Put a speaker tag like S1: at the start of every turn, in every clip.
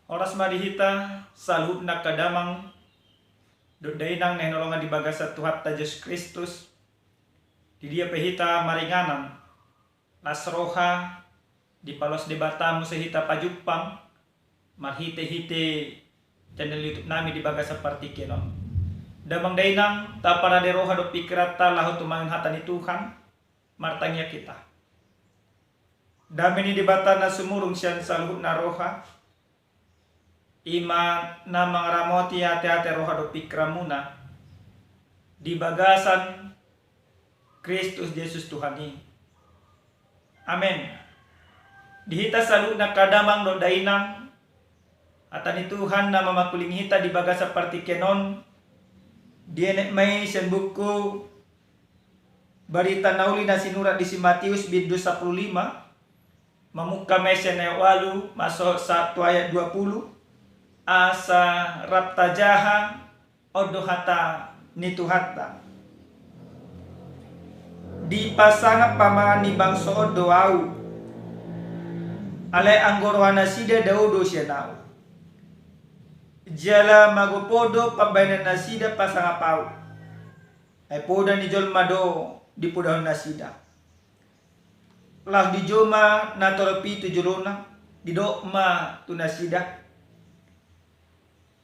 S1: Oras marihita salud na kadamang dodainang nenolongan di baga sa Tuhan ta Yesus Kristus. Di dia pehita maringanan nasroha di palos debata mo sa hita pajupang marhite-hite channel YouTube namin di baga sa partikenon. Damang dainang ta para deroha do pikirat ta laho tumangin hata ni Tuhan martangya kita. Dami ni debata na sumurong siya sa luhut na roha. Ima na mga ramoti ate-ate roha do pikra muna di bagasan Kristus Yesus Tuhani. Amen. Dihita salut na kadamang do dainang atani Tuhan na mamakuling hita di bagasa partikenon dienet may sen buku barita nauli na sinurat di si Matius bid 15 mamuka may sen walu masuk 1 ayat 20 asa rapta jaha odo hata nituhatta di pasangat pamangan ni bangso odo au alay anggorwana sida daudo siyanau jala magopodo pabainan nasida pasanga pau ay poda ni jolma do di podahon nasida lah di joma na toropi tu jolona di dokma tu nasida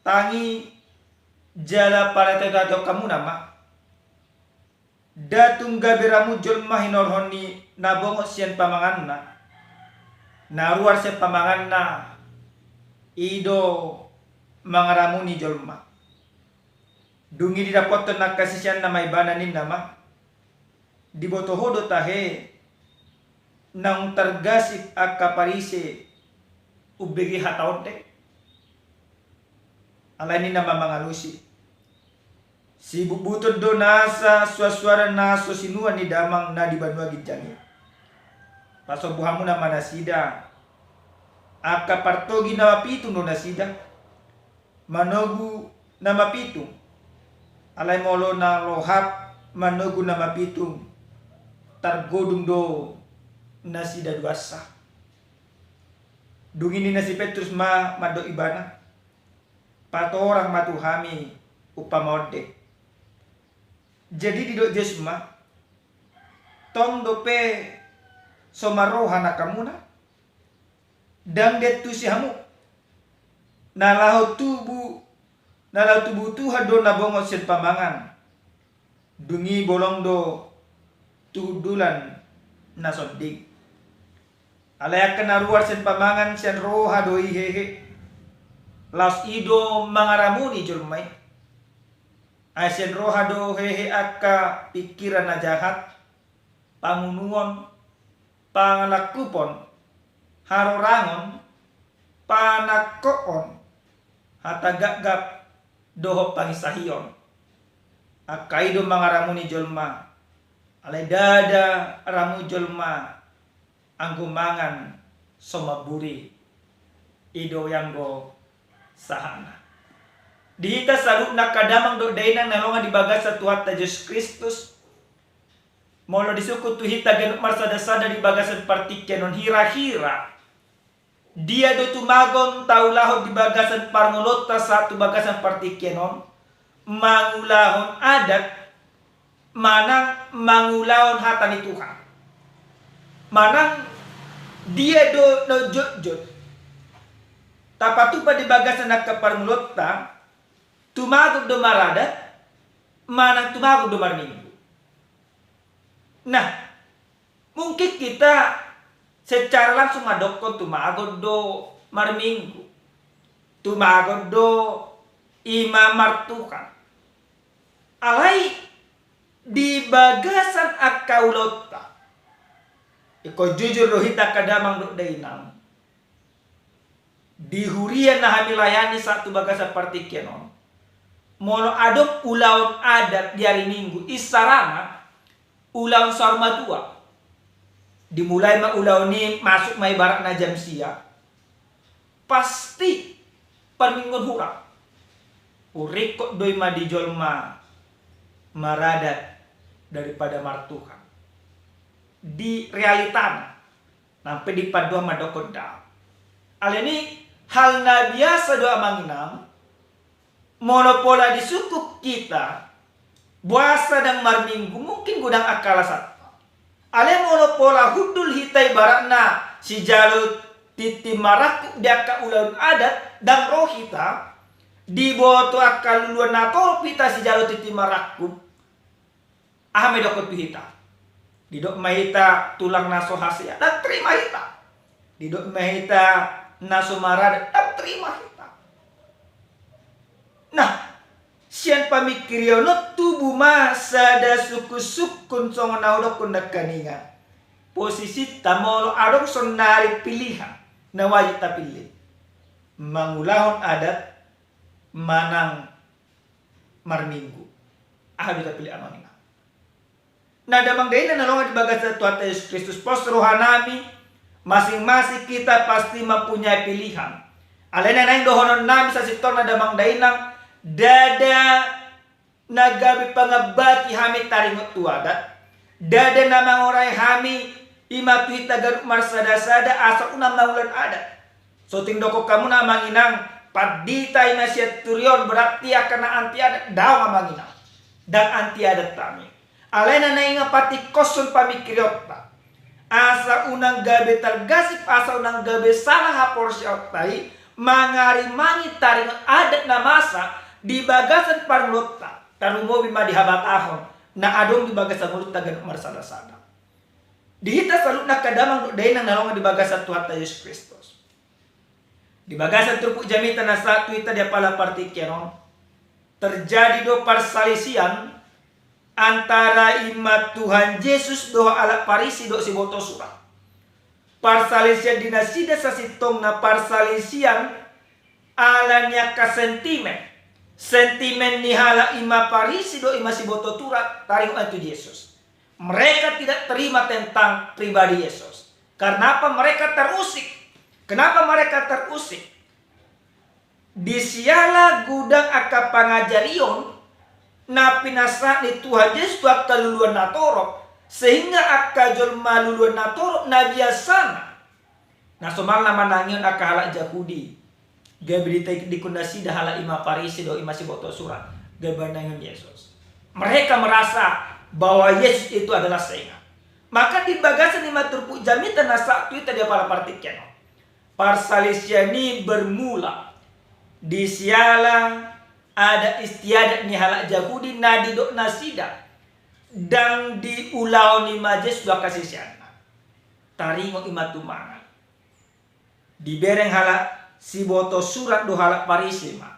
S1: tangi jala para tegato kamu nama datung gabiramu jolma hinorhoni nabongo sian pamanganna naruar sian pamanganna ido mangaramu ni jolma dungi didapoton na kasisian na may bananin nama di botohodo tahe nang targasip akaparise ubegi hataote alani na mamangalusi si bubutod do nasa suaswara naso sinuan ni damang na di banua ginjani pasobuhamu na manasida akapartogi na mapitu no nasida manogu na mapitu alay molo na lohap manogu na mapitu targodung do nasida duasa dungini na si Petrus mado ibana patorang matuhami upamode jadi didok jesma tong dope somaroha na kamuna dang detu si hamu nalahu tubuh Tuhan do nabongo sen pamangan dungi bolong do tudulan nasodik alaya kenaruar sen pamangan sen roha do ihehe las ido mangaramuni jurmai asen roha do hehe akka pikiran na jahat pangunuon pangalakupon harorangon panakoon hatagagap doho pangisahiyon akaido mangaramuni jolma alay dada ramu jolma anggumangan somaburi ido yanggo sahana dihita salut na kadamang do dainang nalonga di bagas sa Tuhan ta Yesus Kristus molo disukut tu hita genuk marsada-sada di bagasan partikyanon hira-hira dia do tumagon taulahon di bagasan parngulota sa tu bagasan partikyanon mangulahon adat manang mangulahon hata ni Tuhan manang dia do no jot-jot tapatupa di bagasan nakaparngulota tumagod do maradat manang tumagod do marminggu. Nah mungkin kita secara langsung madokon tumagod do marminggu tumagod do ima martukan alay di bagasan akaulota iko jujur rohita kadamang do dainang di hurian na hamilayani satu bagasan partikyanon mono adop ulaon adat di hari minggu isarana ulaon sarmatua dimulai maulaon ni masuk may barak na jam siya pasti perminggon hurang urikot doy madijolma maradat daripada martuhan di realitana nampe di padua madokot da aleni hal na biasa doa manginang monopola di suku kita buasa dan marminggu mungkin gudang akala satu ale monopola hudul hitai barakna si jalut titi maraku diaka ulang adat dan roh kita di boto akal luan nato pita si jalut titi maraku ahme dokot pihita di dok mahita tulang naso hasia dan terima hita di dok mahita naso marad dan terima hita. Nah, sian pamikiriono tubuh masa da suku-sukun songo naudok kundak kaninga. Posisi tamolo adong sonari pilihan na wajib tapilih. Mangulahon adat manang marminggu. Ahadu tapilih amangina. Nah, damang daina nalongan di bagasa Tuhan Yesus Kristus pos rohanami masing-masing kita pasti mempunyai pilihan. Alena naing dohonon nami sa sitor na damang dainang dada nagabi pangabati hami taringot tuadat dada namang oray hami imatuhi tagaruk marsada-sada asa unang naulan adat so tindoko kamu na manginang padita inasyat turion berarti akan anti adat daw manginang dan anti adat kami alena na inga pati kosun pamikiriota asa unang gabi tergasip asa unang gabi salah hapor syautai mangari mangi taringot adat na masa di bagasan parlota tarumo bima di habat ahon na adong di bagasan mulut tagan marsada-sada dihita salut na kadamang day nang nalongan di bagasan Tuhan Yesus Kristus di bagasan turpuk jamitan na satu ita dia pala partikeno terjadi do parsalisian antara imat Tuhan Yesus do ala parisi do si boto surat parsalisian dinasida sa sitong na parsalisian alanya ka sentimen nihala ima parisi do ima si boto turat taring antu Yesus. Mereka tidak terima tentang pribadi Yesus. Karena apa? Mereka terusik. Kenapa mereka terusik? Di siala gudang aka pangajarion na pinasa ni Tuhan Yesus tuat kaluluan natorok sehingga aka jol maluluan natorok na biasana. Nah somal nama nangyon aka halak Yahudi. Gabi dikundasi dahala ima parisi do ima si boto surat gabanangan Yesus. Mereka merasa bahwa Yesus itu adalah saingan. Maka di bagasan ima turpuk jamitan na satu itu dia pala partiken. Parsalisiani bermula di siala ada istiadat ni halak Yahudi na di dok nasida dan di ulau ni majes dua kasih siana. Taringo ima tumangan. Di bereng halak si boto surat do halak parisi ma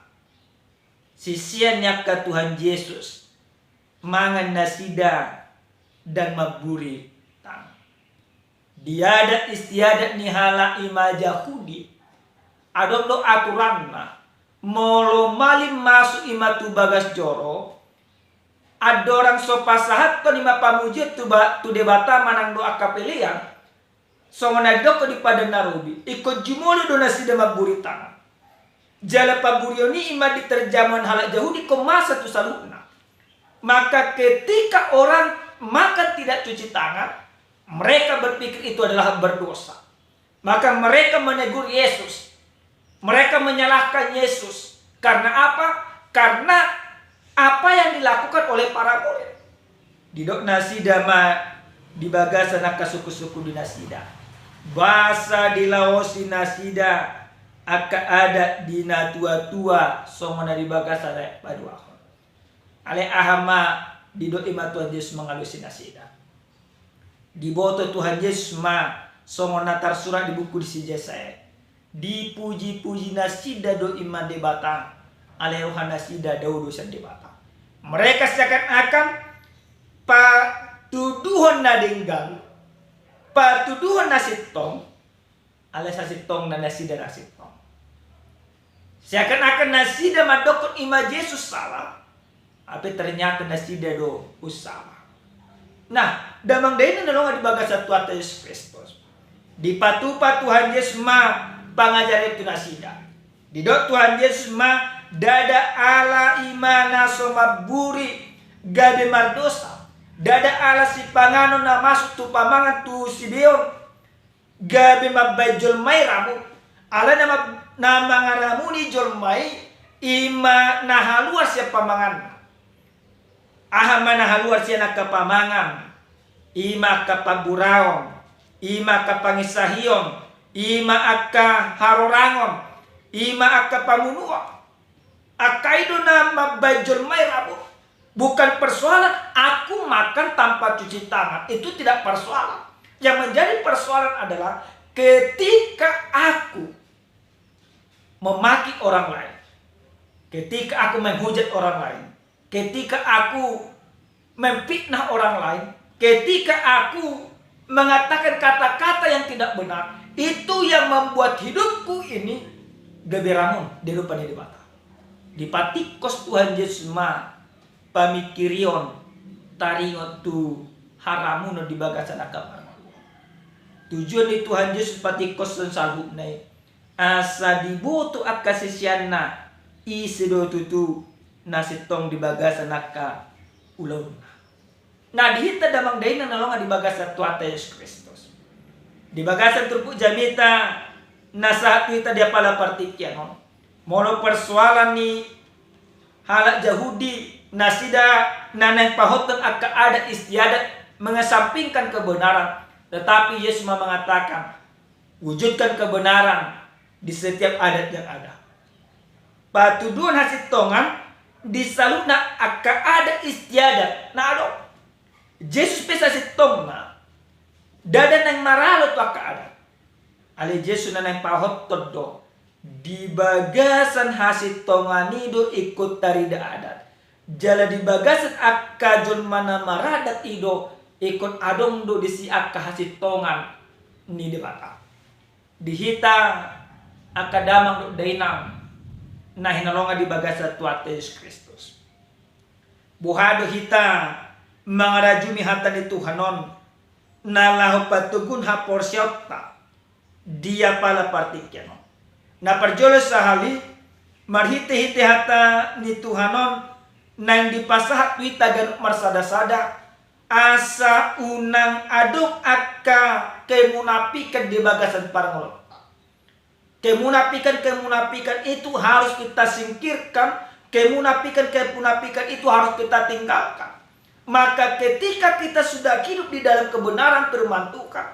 S1: si sian nyaka Tuhan Yesus mangan nasida dan maburi tang diadat istiadat ni halak ima Yahudi adong do aturanna molo malim masuk ima tu bagas joro adorang sopasahat to lima pamujit tu debata manang do akapelian songonay doko di padang narubi ikut jumoli do nasida maburi tangan jala paburioni ima diterjaman halak Yahudi ko masa tu saluna maka ketika orang makan tidak cuci tangan mereka berpikir itu adalah berdosa maka mereka menegur Yesus mereka menyalahkan Yesus karena apa? Karena apa yang dilakukan oleh para murid di dok nasida ma di bagasan aka suku-suku di nasida bahasa di laosi nasida aka ada dina tua-tua songona di bagasan padua ale ahama di do ima Tuhan Yesus mengalusi nasida di boto Tuhan Yesus ma songona tarsurat di buku di si Yesaya dipuji-puji nasida do ima de batang ale rohan nasida daudo san de batang mereka seakan-akan patuduhon na denggang patuduhon nasitong alias nasitong na nasida nasitong seakan-akan nasida madokon ima Yesus salah tapi ternyata nasida do usama nah damang daina nalonga di bagasa Tuhan Yesus Kristus di patupa Tuhan Yesus ma pangajar itu nasida di dot Tuhan Yesus ma dada ala imana somaburi gabe mardosa dada ala si pangano na masuk tu pamangan tu si Deon gabi mabajol may ramu ala na na mangaramuni jolmai ima nahaluar siya pamangan. Ahama nahaluar siya nakapamangan. Ima kapaburaon, ima kapangisahion, ima akka harorangon, ima akka pamunuan. Akaido na mabajolmai rabu. Bukan persoalan aku makan tanpa cuci tangan. Itu tidak persoalan. Yang menjadi persoalan adalah ketika aku memaki orang lain, ketika aku menghujat orang lain, ketika aku memfitnah orang lain, ketika aku mengatakan kata-kata yang tidak benar, itu yang membuat hidupku ini geberamun di depan di mata. Di patikos Tuhan Yesus ma pamikirion taringot tu haramun di bagasan agama. Tujuan di Tuhan Yesus patikos dan salhub nai asa dibutu akka sisianna isido tutu nasitong di bagasan akka ulun. Nah dihita damang dain na nalonga di bagasan Tuhan Yesus Kristus. Di bagasan turpu jamita nasa kita dia pala partikyan. Mono persoalan ni halak Yahudi nasida nanay pahotan akka ada istiadat mengesampingkan kebenaran. Tetapi Yesus mengatakan wujudkan kebenaran di setiap adat yang ada. Patuduhan hasil tongan disalutna akka ada istiadat. Nah ado Yesus pesa sitongna dada nang maralo tu akka ada. Ale Yesus nanay pahotan do di bagasan hasil tonganido ikut tarida adat. Jala di bagasan akka jon mana maradat ido ikut adong do disi akka hasil tongan ni debata. Dihita akka damang do dainang na hinalonga di bagasan Tuhan Yesus Kristus. Buhado hita mangarajumi hata ni Tuhanon na lahu patugun ha porsyota dia pala partikyan. Na perjolo sahali marhite-hite hata ni Tuhanon nang dipasahat wita ganuk marsada-sada asa unang aduk akka kemunafikan di bagasan parangolot. Kemunafikan itu harus kita singkirkan, kemunafikan itu harus kita tinggalkan. Maka ketika kita sudah hidup di dalam kebenaran firman Tuhan,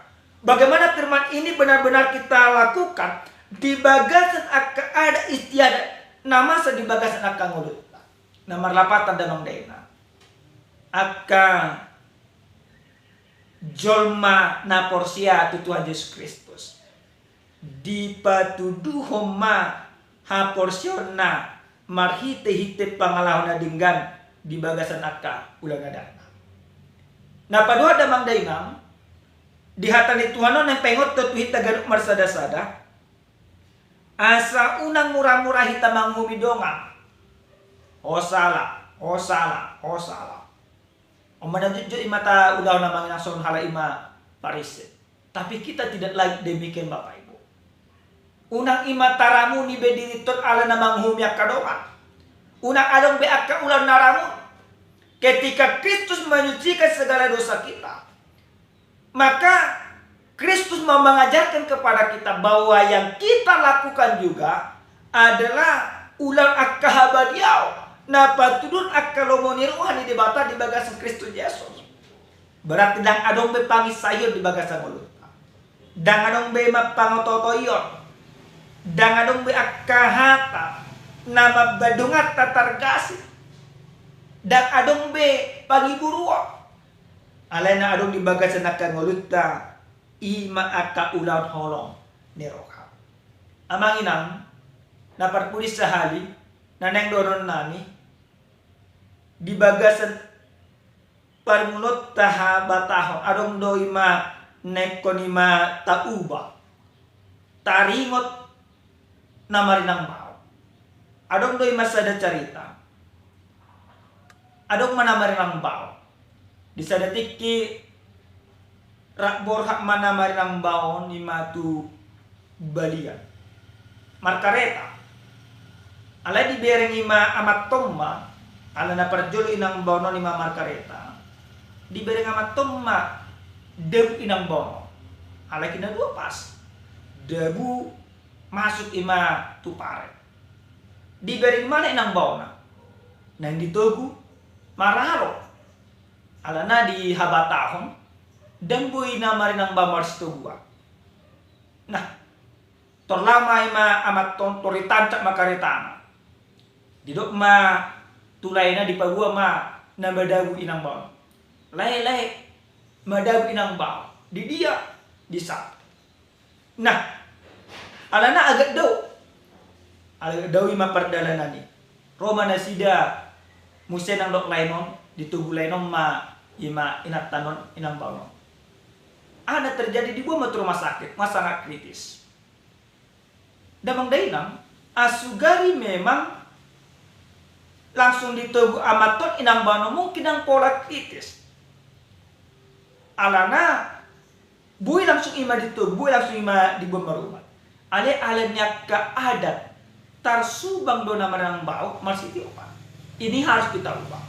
S1: bagaimana firman ini benar-benar kita lakukan? Di bagasan akka ada istiadat nama sa di bagasan akka ngulut nomor 8 damang daina akka jolma na porsia tu Tuhan Yesus Kristus di patuduhom ma ha porsiona marhite-hite pangalahon na dinggan di bagasan akka ulang adana. Na padua damang dainam di hatan ni Tuhanon yang pengot tu hita ganuk marsada-sada asa unang murah-murah hita mangumidongan. O salah. O manajudjo imata udaw na manginason hala ima parise. Tapi kita tidak lagi demikian Bapak Ibu. Unang imataramu ni bediriton ala na manghumyak kadongan. Unang along be akka ulang naramu. Ketika Kristus menyucikan segala dosa kita, maka Kristus mau mengajarkan kepada kita bahwa yang kita lakukan juga adalah ulang akka habadiau. Na patudun akka lomoniruhan di debata di bagasan Kristus Yesus. Berarti dang adong be pangisayon di bagasan mulut. Dang adong be mapangototoyon. Dang adong be akka hata na mabadungat tatargasi. Dang adong be pangiburuo. Alay na adong di bagasan akka ngulutta ima akka ulan holong ni roha. Amang inang naparpulis sa hali na neng doron nani di bagasan parmulot taha bataho adong do ima nekonima tauba taringot na marinang mau adong do ima sada carita adong mana marinang bao di sada tiki rakbor hak mana marinang baon ni matu balian markareta alay di bereng ima amat tomma ala na perjolo inang baono ni markareta di bereng amat tomma debu inang baono alay kina dua pas debu masuk ima tupare. Diberi mana inang bauna. Nang ditogu mararo. Alana di habatahon dan bui na marinang bamar situgua. Nah, torlama ima amat toritanca makaritana. Didok ma tulay na di pagua ma na madagu inang baon. Lae madagu inang baon. Di dia bisa. Nah, alana agak daw ima pardalanan ni. Roma na sida musenang dok lainon ditugu lainon ma ima inatanon inang baon. Ada terjadi di buah rumah sakit, sangat kritis. Damang dainang asugari memang langsung ditugu amaton inang baon mungkin ang pola kritis. Alana bui langsung ima ditugu, bui langsung ima di buah rumah. Ale-alenya keadat tarsubang dona menang bau masih tiupan. Ini harus kita ubah.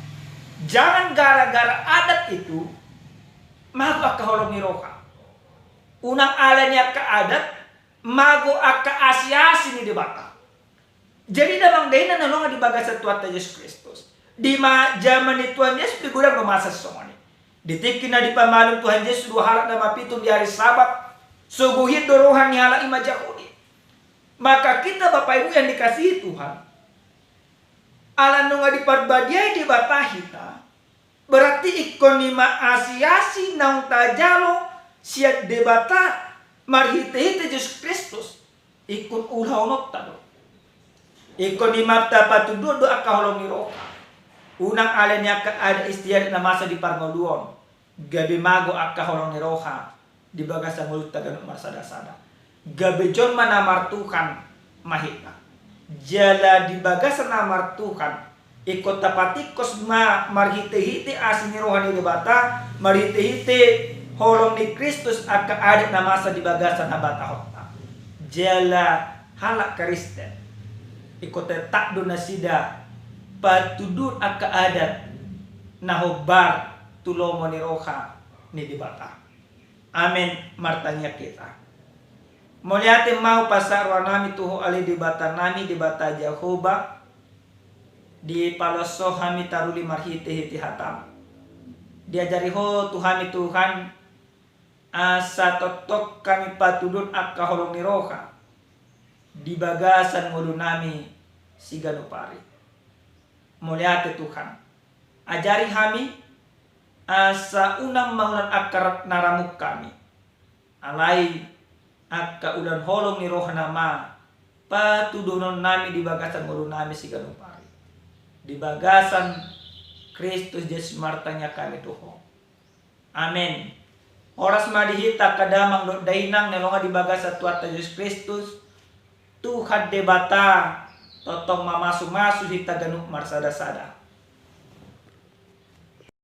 S1: Jangan gara-gara adat itu mago akka holongi roka. Unang alenya keadat mago akka asiasi ni debata. Jadi damang dena nalonga di bagasa Tuhan Yesus Kristus. Di zaman ni Tuhan Yesus digurang memasa sesongoni. Ditikin na di pamalong Tuhan Yesus dua halak na mapitung di hari Sabat. Suguhin dorohan ni halak ima Yahudi. Maka kita Bapak Ibu yang dikasihi Tuhan, ala nunga di parbadiay di batahita, berarti ikon lima asiasi naung tajalo siat debata marhite-hite Yesus Kristus ikon ulaw notado. Ikon lima tapatudo do akaholong niroka. Unang alenya ada istiadat na masa di parngoluon. Gabi mago akaholong niroka di bagasang mulut taganong marsada-sada. Gabejon manamartukan mahita. Jala di bagasan namartukan ikot tapatikos ma marhite-hite asini rohani debata marhite-hite holong ni Kristus akka adat na masa di bagasan na bata hota. Jala halak Kristen ikot tak do na sida patudun akka adat na hobar tulomo ni roha ni debata. Amen martanya kita. Moliate mau pasarwa nami tuho ali di bata nami di bata Jehovah di paloso hami taruli marhite-hite hatam. Diajari ho Tuhan asa totok kami patudun akka holong ni roha di bagasan ngulu nami siganupari. Moliate Tuhan ajari hami asa unang mangunan akar naramuk kami alai akka ulan holong ni roh nama patudunon nami di bagasan ngulu nami siganupari. Di bagasan Kristus Yesus martanya kami tuho. Amen. Oras madihita kadamang do dainang nelonga di bagasan Tuhan Yesus Kristus Tuhan debata totong mamasu-masu hita ganuk marsada-sada.